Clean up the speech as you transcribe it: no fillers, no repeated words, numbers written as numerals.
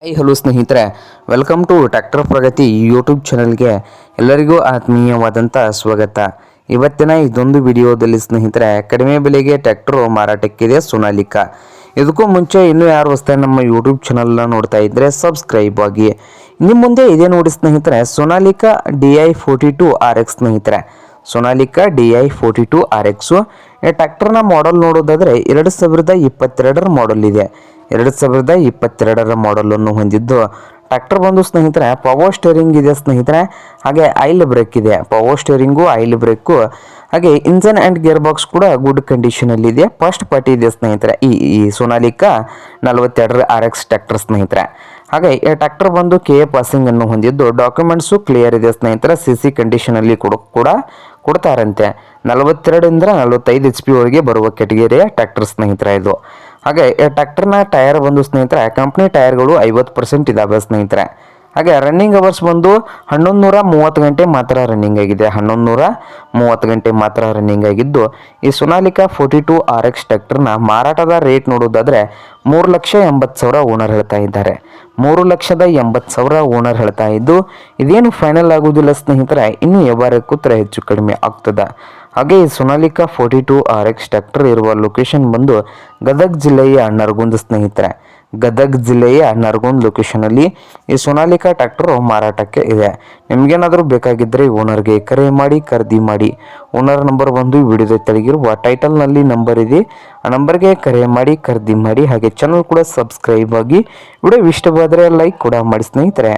Hello ಸ್ನೇಹಿತರೆ, welcome to tractor Pragati YouTube ಚಾನಲ್ಗೆ ಎಲ್ಲರಿಗೂ ಆತ್ಮೀಯವಾದಂಥ ಸ್ವಾಗತ. ಇವತ್ತಿನ ಇದೊಂದು ವಿಡಿಯೋದಲ್ಲಿ ಸ್ನೇಹಿತರೆ, ಕಡಿಮೆ ಬೆಲೆಗೆ ಟ್ರ್ಯಾಕ್ಟರ್ ಮಾರಾಟಕ್ಕಿದೆ ಸೋನಾಲಿಕಾ. ಇದಕ್ಕೂ ಮುಂಚೆ ಇನ್ನೂ ಯಾರು ಹೊಸದಾಗಿ ನಮ್ಮ ಯೂಟ್ಯೂಬ್ ಚಾನಲ್ನ ನೋಡ್ತಾ ಇದ್ದರೆ ಸಬ್ಸ್ಕ್ರೈಬ್ ಆಗಿ. ನಿಮ್ಮ ಮುಂದೆ ಇದೆ ನೋಡಿ ಸ್ನೇಹಿತರೆ, ಸೋನಾಲಿಕಾ DI42RX ಸ್ನೇಹಿತರೆ. ಸೋನಾಲಿಕಾ DI42RX ಈ ಟ್ರ್ಯಾಕ್ಟರ್ನ ಮಾಡೆಲ್ ನೋಡೋದಾದರೆ 2022ರ ಮಾಡೆಲ್ ಇದೆ. 2022ರ ಮಾಡೆಲನ್ನು ಹೊಂದಿದ್ದು ಟ್ರ್ಯಾಕ್ಟರ್ ಬಂದು ಸ್ನೇಹಿತರೆ ಪವರ್ ಸ್ಟೇರಿಂಗ್ ಇದೆ ಸ್ನೇಹಿತರೆ. ಹಾಗೆ ಆಯಿಲ್ ಬ್ರೇಕ್ ಇದೆ, ಪವರ್ ಸ್ಟೇರಿಂಗು ಆಯಿಲ್ ಬ್ರೇಕು, ಹಾಗೆ ಇಂಜನ್ ಆ್ಯಂಡ್ ಗೇರ್ ಬಾಕ್ಸ್ ಕೂಡ ಗುಡ್ ಕಂಡೀಷನಲ್ಲಿದೆ. ಫಸ್ಟ್ ಪಾರ್ಟಿ ಇದೆ ಸ್ನೇಹಿತರೆ ಈ ಸೋನಾಲಿಕಾ 42 RX ಟ್ರ್ಯಾಕ್ಟರ್ ಸ್ನೇಹಿತರೆ. ಹಾಗೆ ಈ ಟ್ರ್ಯಾಕ್ಟರ್ ಬಂದು KA ಪಾಸಿಂಗನ್ನು ಹೊಂದಿದ್ದು ಡಾಕ್ಯುಮೆಂಟ್ಸು ಕ್ಲಿಯರ್ ಇದೆ ಸ್ನೇಹಿತರೆ. CC ಕಂಡೀಷನಲ್ಲಿ ಕೂಡ ಕೊಡ್ತಾರಂತೆ. 42ಇಂದ 45 HP ವರೆಗೆ ಬರುವ ಕೆಟಗರಿಯ ಟ್ರ್ಯಾಕ್ಟರ್ ಸ್ನೇಹಿತರೆ ಇದು. ಹಾಗೆ ಈ ಟ್ರ್ಯಾಕ್ಟರ್ನ ಟೈರ್ ಬಂದು ಸ್ನೇಹಿತರೆ ಕಂಪ್ನಿ ಟೈರ್ಗಳು 50% ಇದಾವೆ ಸ್ನೇಹಿತರೆ. ಹಾಗೆ ರನ್ನಿಂಗ್ ಅವರ್ಸ್ ಬಂದು 1130 ಗಂಟೆ ಮಾತ್ರ ರನ್ನಿಂಗ್ ಆಗಿದೆ. 1130 ಗಂಟೆ ಮಾತ್ರ ರನ್ನಿಂಗ್ ಆಗಿದ್ದು ಈ ಸೋನಾಲಿಕಾ 42 RX ಟ್ರ್ಯಾಕ್ಟರ್ನ ಮಾರಾಟದ ರೇಟ್ ನೋಡೋದಾದರೆ 3,80,000 ಓನರ್ ಹೇಳ್ತಾ ಇದ್ದಾರೆ. 3,80,000 ಓನರ್ ಹೇಳ್ತಾ ಇದ್ದು ಇದೇನು ಫೈನಲ್ ಆಗುವುದಿಲ್ಲ ಸ್ನೇಹಿತರೆ, ಇನ್ನೂ ವ್ಯವಹಾರ ಕೂತ್ರೆ ಹೆಚ್ಚು ಕಡಿಮೆ ಆಗ್ತದೆ. ಹಾಗೆ ಈ ಸೋನಾಲಿಕಾ 42 RX ಟ್ರ್ಯಾಕ್ಟರ್ ಇರುವ ಲೊಕೇಶನ್ ಬಂದು ಗದಗ ಜಿಲ್ಲೆಯ ನರಗುಂದ ಸ್ನೇಹಿತರೆ. ಗದಗ ಜಿಲ್ಲೆಯ ನರಗುಂದ ಲೊಕೇಶನಲ್ಲಿ ಈ ಸೋನಾಲಿಕಾ ಟ್ರ್ಯಾಕ್ಟರ್ ಮಾರಾಟಕ್ಕೆ ಇದೆ. ನಿಮಗೇನಾದರೂ ಬೇಕಾಗಿದ್ದರೆ ಓನರ್ಗೆ ಕರೆ ಮಾಡಿ ಖರೀದಿ ಮಾಡಿ. ಓನರ್ ನಂಬರ್ ಬಂದು ವಿಡಿಯೋದ ತೆಳಗಿರುವ ಟೈಟಲ್ನಲ್ಲಿ ನಂಬರ್ ಇದೆ, ಆ ನಂಬರ್ಗೆ ಕರೆ ಮಾಡಿ ಖರೀದಿ ಮಾಡಿ. ಹಾಗೆ ಚಾನಲ್ ಕೂಡ ಸಬ್ಸ್ಕ್ರೈಬ್ ಆಗಿ. ವಿಡಿಯೋ ಇಷ್ಟವಾದರೆ ಲೈಕ್ ಕೂಡ ಮಾಡಿ ಸ್ನೇಹಿತರೆ.